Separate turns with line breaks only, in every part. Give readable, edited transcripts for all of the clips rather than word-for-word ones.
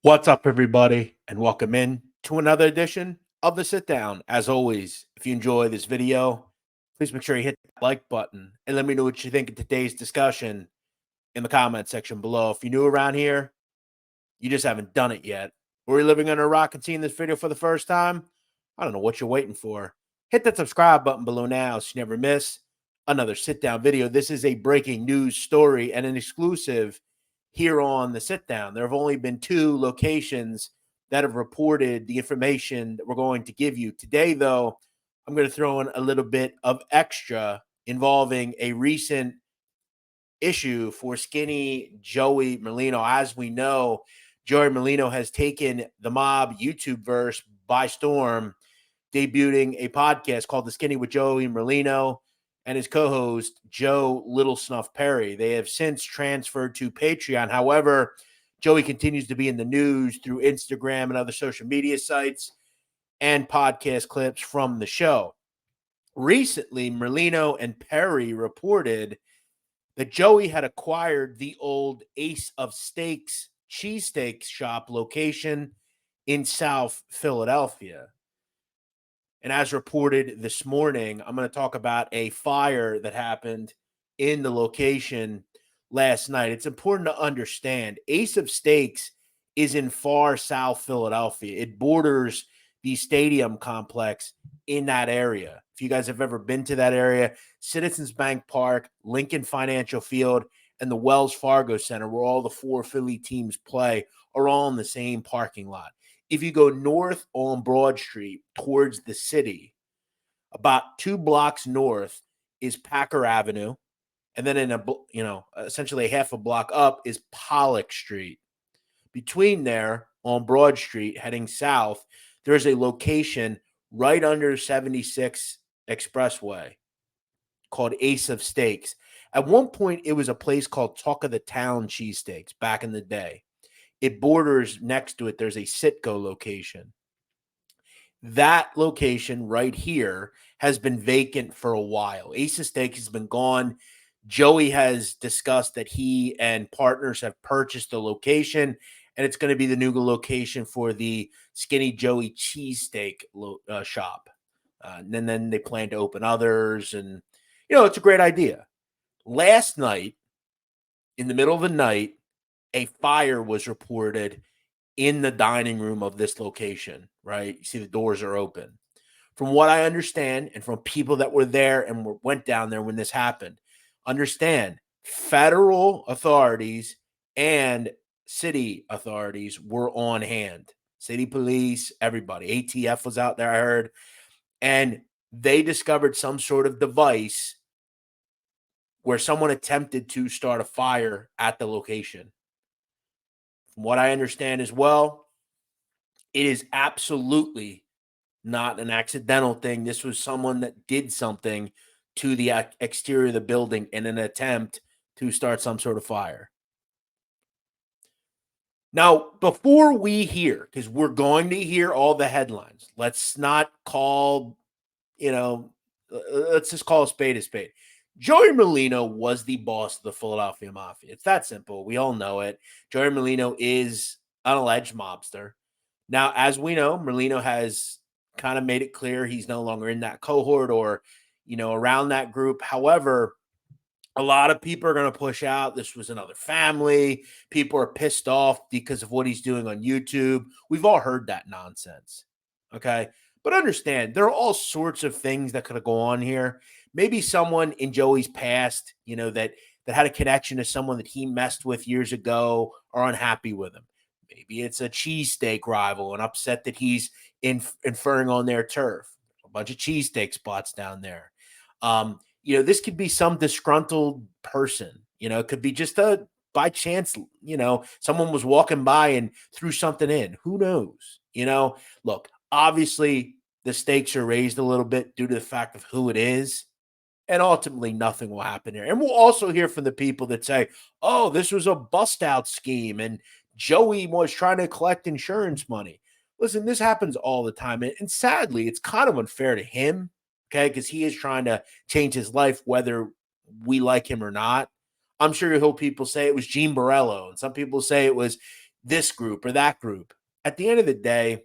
What's up, everybody, and welcome in to another edition of the Sit Down. As always, if you enjoy this video, please make sure you hit that like button and let me know what you think of today's discussion in the comment section below. If you're new around here, you just haven't done it yet, or you're living under a rock and seeing this video for the first time, I don't know what you're waiting for. Hit that subscribe button below now so you never miss another Sit Down video. This is a breaking news story and an exclusive here on the Sit Down. There have only been two locations that have reported the information that we're going to give you. Today, though, I'm going to throw in a little bit of extra involving a recent issue for skinny Joey Merlino. As we know, Joey Merlino has taken the mob YouTube verse by storm, debuting a podcast called The Skinny with Joey Merlino and his co-host Joe Little Snuff Perry. They have since transferred to Patreon. However, Joey continues to be in the news through Instagram and other social media sites and podcast clips from the show. Recently, Merlino and Perry reported that Joey had acquired the old Ace of Steaks cheesesteak shop location in South Philadelphia. And as reported this morning, I'm going to talk about a fire that happened in the location last night. It's important to understand Ace of Steaks is in far South Philadelphia. It borders the stadium complex in that area. If you guys have ever been to that area, Citizens Bank Park, Lincoln Financial Field, and the Wells Fargo Center, where all the four Philly teams play, are all in the same parking lot. If you go north on Broad Street towards the city, about 2 blocks north is Packer Avenue, and then essentially half a block up is Pollock Street. Between there on Broad Street, heading south, there's a location right under 76 Expressway called Ace of Steaks. At one point, it was a place called Talk of the Town Cheesesteaks back in the day. It borders next to it. There's a Sitco location. That location right here has been vacant for a while. Ace of Steak has been gone. Joey has discussed that he and partners have purchased the location, and it's going to be the new location for the Skinny Joey cheesesteak shop. And then they plan to open others, and it's a great idea. Last night, in the middle of the night, a fire was reported in the dining room of this location, right? You see the doors are open. From what I understand, and from people that were there and went down there when this happened, understand federal authorities and city authorities were on hand. City police, everybody. ATF was out there, I heard. And they discovered some sort of device where someone attempted to start a fire at the location. From what I understand as well, it is absolutely not an accidental thing. This was someone that did something to the exterior of the building in an attempt to start some sort of fire. Now, before we hear, because we're going to hear all the headlines, let's not call, let's just call a spade a spade. Joey Merlino was the boss of the Philadelphia Mafia. It's that simple. We all know it. Joey Merlino is an alleged mobster. Now, as we know, Merlino has kind of made it clear he's no longer in that cohort or, around that group. However, a lot of people are going to push out this was another family. People are pissed off because of what he's doing on YouTube. We've all heard that nonsense. Okay. But understand, there are all sorts of things that could go on here. Maybe someone in Joey's past, that had a connection to someone that he messed with years ago are unhappy with him. Maybe it's a cheesesteak rival and upset that he's inferring on their turf. A bunch of cheesesteak spots down there. This could be some disgruntled person. It could be just by chance, someone was walking by and threw something in. Who knows? Look, obviously the stakes are raised a little bit due to the fact of who it is. And ultimately, nothing will happen here. And we'll also hear from the people that say, oh, this was a bust out scheme and Joey was trying to collect insurance money. Listen, this happens all the time. And sadly, it's kind of unfair to him, okay, because he is trying to change his life, whether we like him or not. I'm sure you'll hear people say it was Gene Borello, and some people say it was this group or that group. At the end of the day,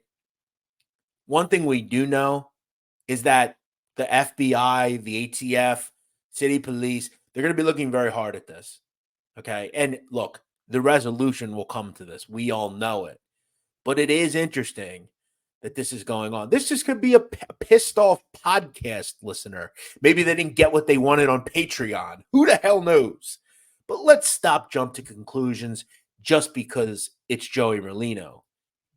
one thing we do know is that the FBI, the ATF, city police, they're going to be looking very hard at this. Okay. And look, the resolution will come to this. We all know it. But it is interesting that this is going on. This just could be a pissed off podcast listener. Maybe they didn't get what they wanted on Patreon. Who the hell knows? But let's stop jump to conclusions just because it's Joey Merlino.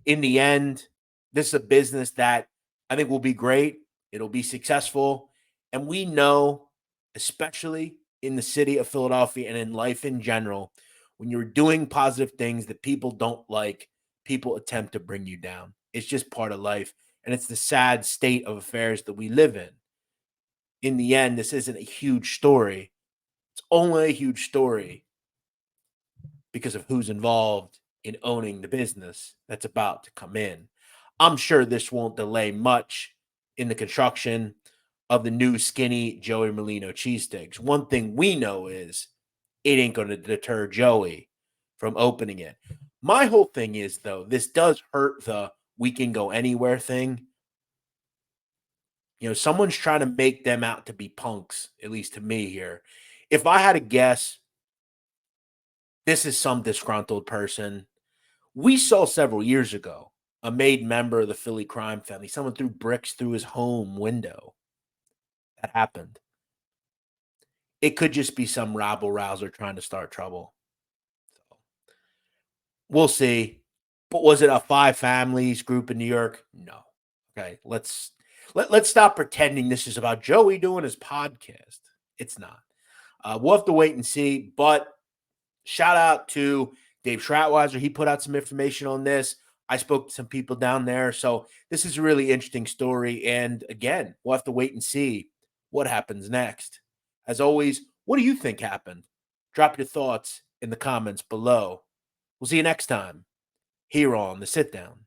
In the end, this is a business that I think will be great. It'll be successful. And we know, especially in the city of Philadelphia and in life in general, when you're doing positive things that people don't like, people attempt to bring you down. It's just part of life. And it's the sad state of affairs that we live in. In the end, this isn't a huge story. It's only a huge story because of who's involved in owning the business that's about to come in. I'm sure this won't delay much in the construction of the new skinny Joey Merlino cheesesteaks. One thing we know is it ain't going to deter Joey from opening it. My whole thing is, though, this does hurt the we can go anywhere thing. You know, someone's trying to make them out to be punks, at least to me here. If I had to guess, this is some disgruntled person. We saw several years ago a made member of the Philly crime family. Someone threw bricks through his home window. That happened. It could just be some rabble rouser trying to start trouble. So, we'll see. But was it a 5 families group in New York? No. Okay, let's stop pretending this is about Joey doing his podcast. It's not. We'll have to wait and see. But shout out to Dave Schratweiser. He put out some information on this. I spoke to some people down there. So this is a really interesting story. And again, we'll have to wait and see what happens next. As always, what do you think happened? Drop your thoughts in the comments below. We'll see you next time here on the Sit Down.